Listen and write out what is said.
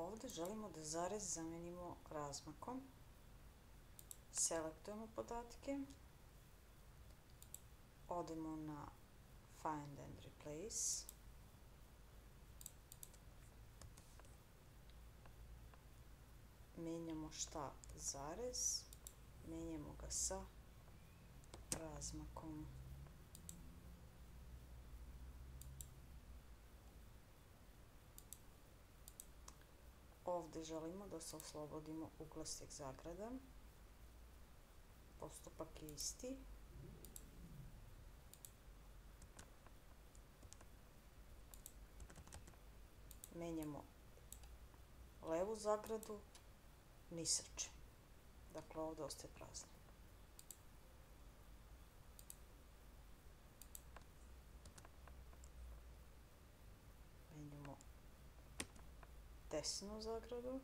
Ovdje želimo da zarez zamijenimo razmakom. Selektujemo podatke. Odemo na Find and Replace. Mijenjamo šta? Zarez. Mijenjamo ga sa razmakom. Ovdje želimo da se oslobodimo uglasnih zagrada. Postupak je isti. Mijenjamo levu zagradu, ni srče. Dakle, ovdje ostaje prazno. Mijenjamo desnu zagradu.